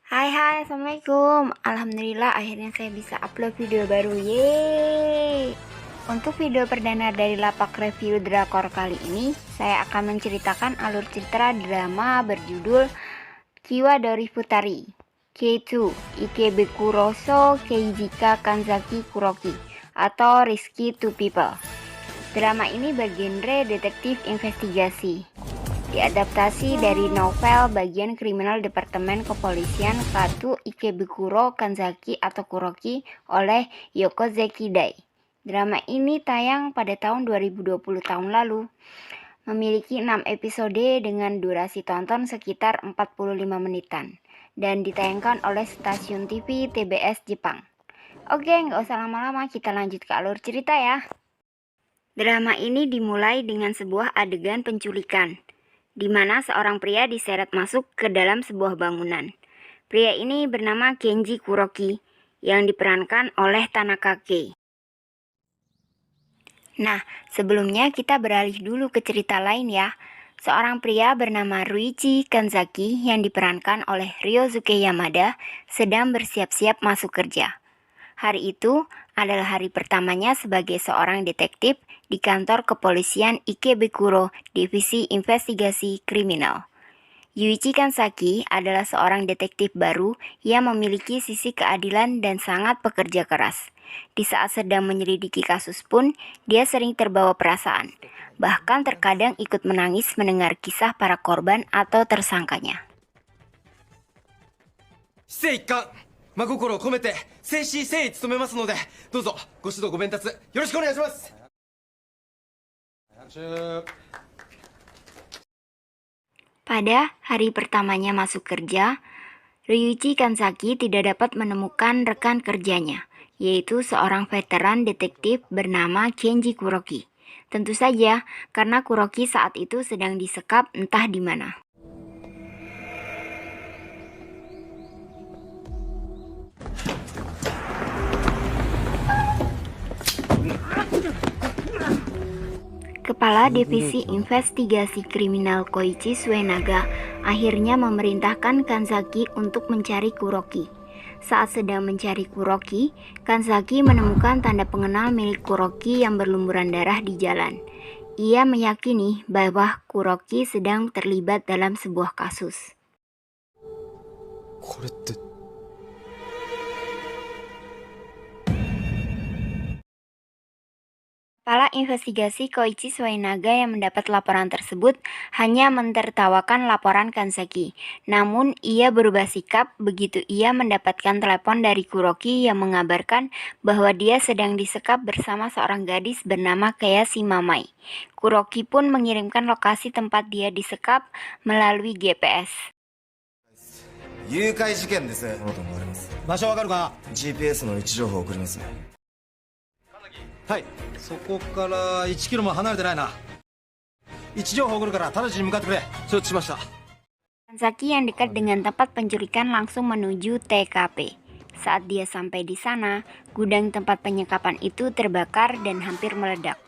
Hai, Assalamualaikum. Alhamdulillah akhirnya saya bisa upload video baru. Yeay. Untuk video perdana dari lapak review drakor kali ini, saya akan menceritakan alur cerita drama berjudul Kiwa Dori Futari K2 Ikebekuroso Keijika Kanzaki Kuroki atau Risky to People. Drama ini bergenre detektif investigasi. Diadaptasi dari novel bagian kriminal Departemen Kepolisian Katu Ikebukuro Kanzaki atau Kuroki oleh Yokozeki Dai. Drama ini tayang pada tahun 2020 tahun lalu. Memiliki 6 episode dengan durasi tonton sekitar 45 menitan dan ditayangkan oleh stasiun TV TBS Jepang. Oke, nggak usah lama-lama, kita lanjut ke alur cerita ya. Drama ini dimulai dengan sebuah adegan penculikan, di mana seorang pria diseret masuk ke dalam sebuah bangunan. Pria ini bernama Kenji Kuroki, yang diperankan oleh Tanaka Kei. Nah, sebelumnya kita beralih dulu ke cerita lain ya. Seorang pria bernama Ruichi Kanzaki yang diperankan oleh Ryosuke Yamada sedang bersiap-siap masuk kerja. Hari itu adalah hari pertamanya sebagai seorang detektif di kantor kepolisian Ikebukuro, Divisi Investigasi Kriminal. Yuichi Kanzaki adalah seorang detektif baru yang memiliki sisi keadilan dan sangat pekerja keras. Di saat sedang menyelidiki kasus pun, dia sering terbawa perasaan. Bahkan terkadang ikut menangis mendengar kisah para korban atau tersangkanya. 姿勢一貫真心を込めて誠心誠意努めますので、どうぞご指導ご鞭撻よろしくお願いします。 Pada hari pertamanya masuk kerja, Ryuichi Kanzaki tidak dapat menemukan rekan kerjanya, yaitu seorang veteran detektif bernama Kenji Kuroki. Tentu saja, karena Kuroki saat itu sedang disekap entah di mana. Kepala Divisi Investigasi Kriminal Koichi Suenaga akhirnya memerintahkan Kanzaki untuk mencari Kuroki. Saat sedang mencari Kuroki, Kanzaki menemukan tanda pengenal milik Kuroki yang berlumuran darah di jalan. Ia meyakini bahwa Kuroki sedang terlibat dalam sebuah kasus. Kepala investigasi Koichi Suenaga yang mendapat laporan tersebut hanya mentertawakan laporan Kanzaki. Namun, ia berubah sikap begitu ia mendapatkan telepon dari Kuroki yang mengabarkan bahwa dia sedang disekap bersama seorang gadis bernama Kayashi Mamai. Kuroki pun mengirimkan lokasi tempat dia disekap melalui GPS. 誘拐事件です。場所わかるか？ GPS の位置情報を送ります。はい、そこから1キロも離れてないな。位置情報送るから直ちに向かってくれ。承知しました。 Kanzaki yang dekat dengan tempat penculikan langsung menuju TKP. Saat dia sampai di sana, gudang tempat penyekapan itu terbakar dan hampir meledak.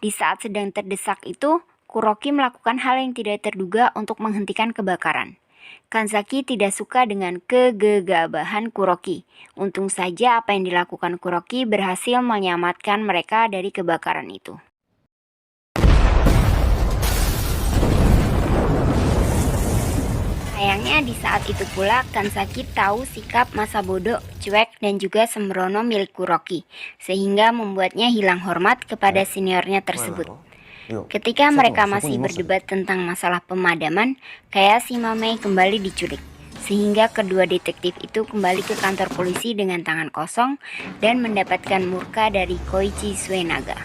Di saat sedang terdesak itu, Kuroki melakukan hal yang tidak terduga untuk menghentikan kebakaran. Kanzaki tidak suka dengan kegegabahan Kuroki. Untung saja apa yang dilakukan Kuroki berhasil menyelamatkan mereka dari kebakaran itu. Sayangnya di saat itu pula Kanzaki tahu sikap masa bodoh, cuek, dan juga sembrono milik Kuroki, sehingga membuatnya hilang hormat kepada seniornya tersebut. Ketika mereka masih berdebat tentang masalah pemadaman, Kayashi Mamai kembali diculik, sehingga kedua detektif itu kembali ke kantor polisi dengan tangan kosong dan mendapatkan murka dari Koichi Suenaga.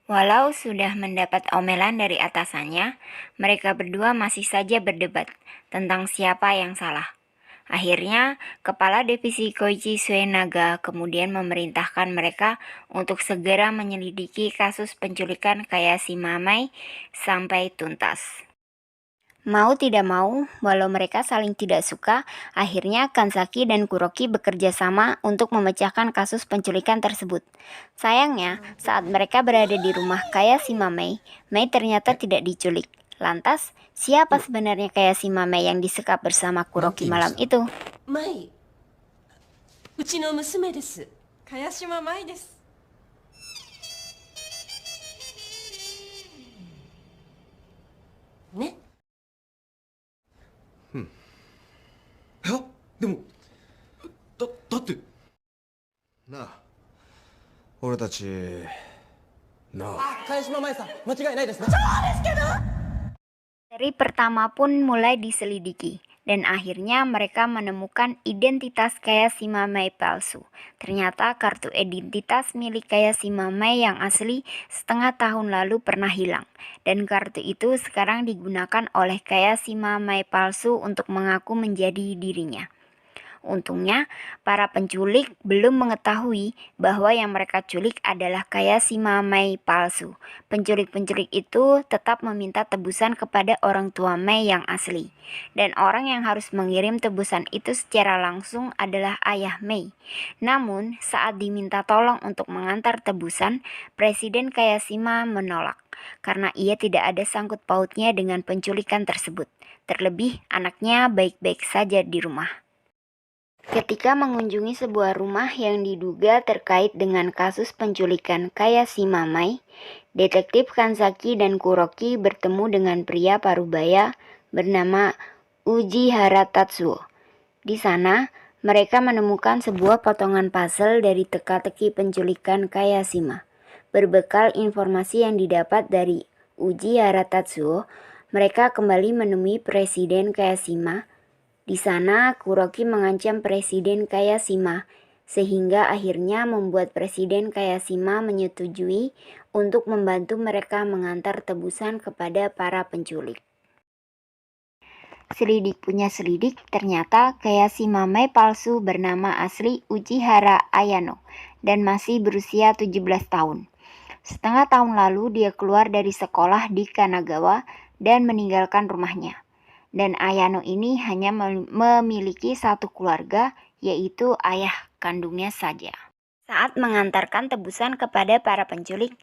Walau sudah mendapat omelan dari atasannya, mereka berdua masih saja berdebat tentang siapa yang salah. Akhirnya, Kepala Divisi Koichi Suenaga kemudian memerintahkan mereka untuk segera menyelidiki kasus penculikan Kayashi Mamai sampai tuntas. Mau tidak mau, walau mereka saling tidak suka, akhirnya Kanzaki dan Kuroki bekerja sama untuk memecahkan kasus penculikan tersebut. Sayangnya, saat mereka berada di rumah Kayashima Mei, Mei ternyata tidak diculik. Lantas, siapa sebenarnya Kayashima Mei yang disekap bersama Kuroki malam itu? マイうちの娘です。茅島舞です。ね。いやでもだってなあ俺たちなあ茅島舞さん、間違いないですね。 Seri pertama pun mulai diselidiki, dan akhirnya mereka menemukan identitas Kayashima Mei palsu. Ternyata kartu identitas milik Kayashima Mei yang asli setengah tahun lalu pernah hilang, dan kartu itu sekarang digunakan oleh Kayashima Mei palsu untuk mengaku menjadi dirinya. Untungnya, para penculik belum mengetahui bahwa yang mereka culik adalah Kayashima Mei palsu. Penculik-penculik itu tetap meminta tebusan kepada orang tua Mei yang asli. Dan orang yang harus mengirim tebusan itu secara langsung adalah ayah Mei. Namun, saat diminta tolong untuk mengantar tebusan, Presiden Kayashima menolak. Karena ia tidak ada sangkut pautnya dengan penculikan tersebut. Terlebih, anaknya baik-baik saja di rumah. Ketika mengunjungi sebuah rumah yang diduga terkait dengan kasus penculikan Kayashima Mei, detektif Kanzaki dan Kuroki bertemu dengan pria parubaya bernama Ujihara Tatsuo. Di sana, mereka menemukan sebuah potongan puzzle dari teka-teki penculikan Kayashima. Berbekal informasi yang didapat dari Ujihara Tatsuo, mereka kembali menemui Presiden Kayashima. Di sana, Kuroki mengancam Presiden Kayashima, sehingga akhirnya membuat Presiden Kayashima menyetujui untuk membantu mereka mengantar tebusan kepada para penculik. Selidik punya selidik, ternyata Kayashima Mei palsu bernama asli Ujihara Ayano dan masih berusia 17 tahun. Setengah tahun lalu dia keluar dari sekolah di Kanagawa dan meninggalkan rumahnya. Dan Ayano ini hanya memiliki satu keluarga, yaitu ayah kandungnya saja. Saat mengantarkan tebusan kepada para penculik,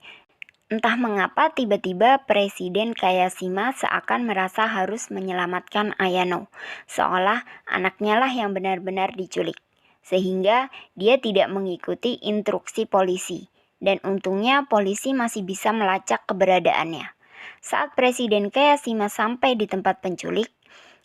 entah mengapa tiba-tiba Presiden Kayashima seakan merasa harus menyelamatkan Ayano, seolah anaknya lah yang benar-benar diculik. Sehingga dia tidak mengikuti instruksi polisi, dan untungnya polisi masih bisa melacak keberadaannya. Saat Presiden Kayashima sampai di tempat penculik,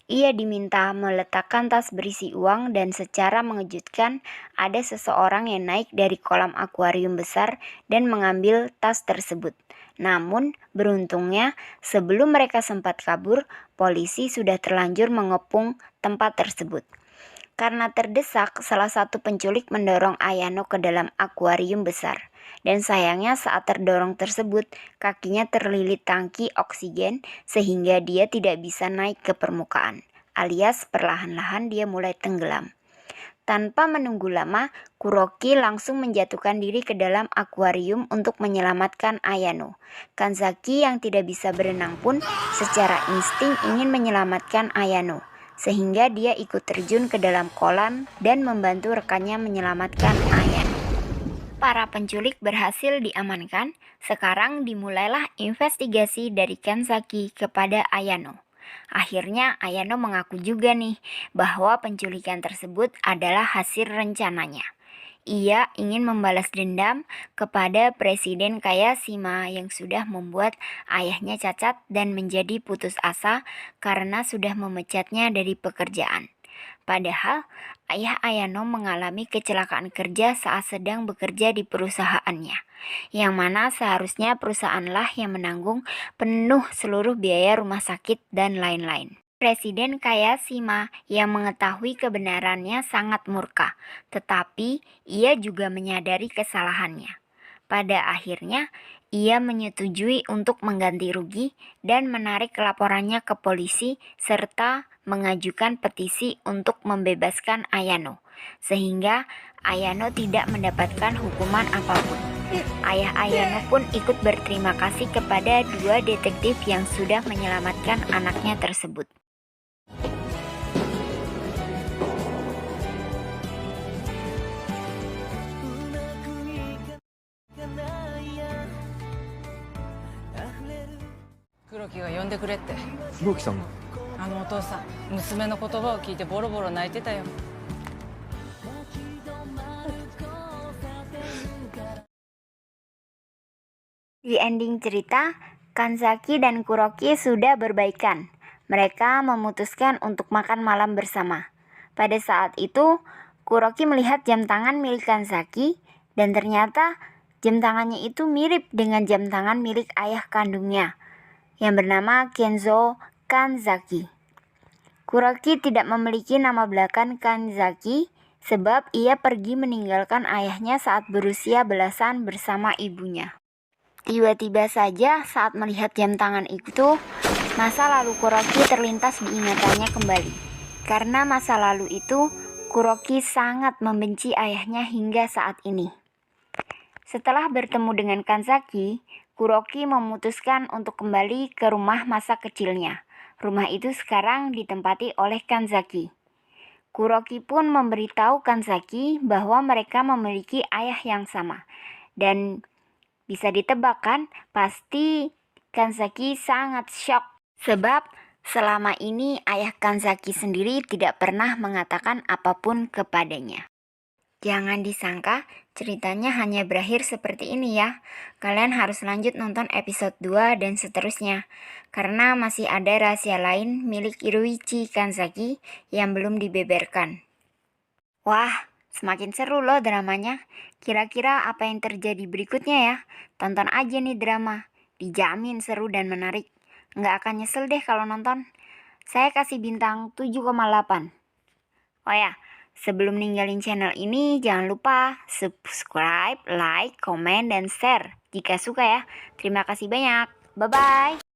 ia diminta meletakkan tas berisi uang dan secara mengejutkan ada seseorang yang naik dari kolam akuarium besar dan mengambil tas tersebut. Namun beruntungnya sebelum mereka sempat kabur, polisi sudah terlanjur mengepung tempat tersebut. Karena terdesak, salah satu penculik mendorong Ayano ke dalam akuarium besar. Dan sayangnya saat terdorong tersebut, kakinya terlilit tangki oksigen sehingga dia tidak bisa naik ke permukaan, alias perlahan-lahan dia mulai tenggelam. Tanpa menunggu lama, Kuroki langsung menjatuhkan diri ke dalam akuarium untuk menyelamatkan Ayano. Kanzaki yang tidak bisa berenang pun secara insting ingin menyelamatkan Ayano, sehingga dia ikut terjun ke dalam kolam dan membantu rekannya menyelamatkan Ayano. Para penculik berhasil diamankan. Sekarang dimulailah investigasi dari Kanzaki kepada Ayano. Akhirnya Ayano mengaku juga nih bahwa penculikan tersebut adalah hasil rencananya. Ia ingin membalas dendam kepada Presiden Kayashima yang sudah membuat ayahnya cacat dan menjadi putus asa karena sudah memecatnya dari pekerjaan. Padahal, ayah Ayano mengalami kecelakaan kerja saat sedang bekerja di perusahaannya, yang mana seharusnya perusahaanlah yang menanggung penuh seluruh biaya rumah sakit dan lain-lain. Presiden Kayashima yang mengetahui kebenarannya sangat murka, tetapi ia juga menyadari kesalahannya. Pada akhirnya, ia menyetujui untuk mengganti rugi dan menarik laporannya ke polisi serta mengajukan petisi untuk membebaskan Ayano, sehingga Ayano tidak mendapatkan hukuman apapun. Ayah Ayano pun ikut berterima kasih kepada dua detektif yang sudah menyelamatkan anaknya tersebut.黒木が呼んでくれって。黒木さんが。あのお父さん、娘の言葉を聞いてボロボロ泣いてたよ。Di ending cerita, Kanzaki dan Kuroki sudah berbaikan. Mereka memutuskan untuk makan malam bersama. Pada saat itu, Kuroki melihat jam tangan milik Kanzaki dan ternyata jam tangannya itu mirip dengan jam tangan milik ayah kandungnya yang bernama Kenzo Kanzaki. Kuroki tidak memiliki nama belakang Kanzaki sebab ia pergi meninggalkan ayahnya saat berusia belasan bersama ibunya. Tiba-tiba saja saat melihat jam tangan itu, masa lalu Kuroki terlintas di ingatannya kembali. Karena masa lalu itu, Kuroki sangat membenci ayahnya hingga saat ini. Setelah bertemu dengan Kanzaki, Kuroki memutuskan untuk kembali ke rumah masa kecilnya. Rumah itu sekarang ditempati oleh Kanzaki. Kuroki pun memberitahu Kanzaki bahwa mereka memiliki ayah yang sama. Dan bisa ditebak kan, pasti Kanzaki sangat shock. Sebab selama ini ayah Kanzaki sendiri tidak pernah mengatakan apapun kepadanya. Jangan disangka ceritanya hanya berakhir seperti ini ya. Kalian harus lanjut nonton episode 2 dan seterusnya. Karena masih ada rahasia lain milik Hiroichi Kanzaki yang belum dibeberkan. Wah, semakin seru loh dramanya. Kira-kira apa yang terjadi berikutnya ya? Tonton aja nih drama. Dijamin seru dan menarik. Nggak akan nyesel deh kalau nonton. Saya kasih bintang 7,8. Oh ya, sebelum ninggalin channel ini, jangan lupa subscribe, like, komen, dan share jika suka ya. Terima kasih banyak. Bye-bye.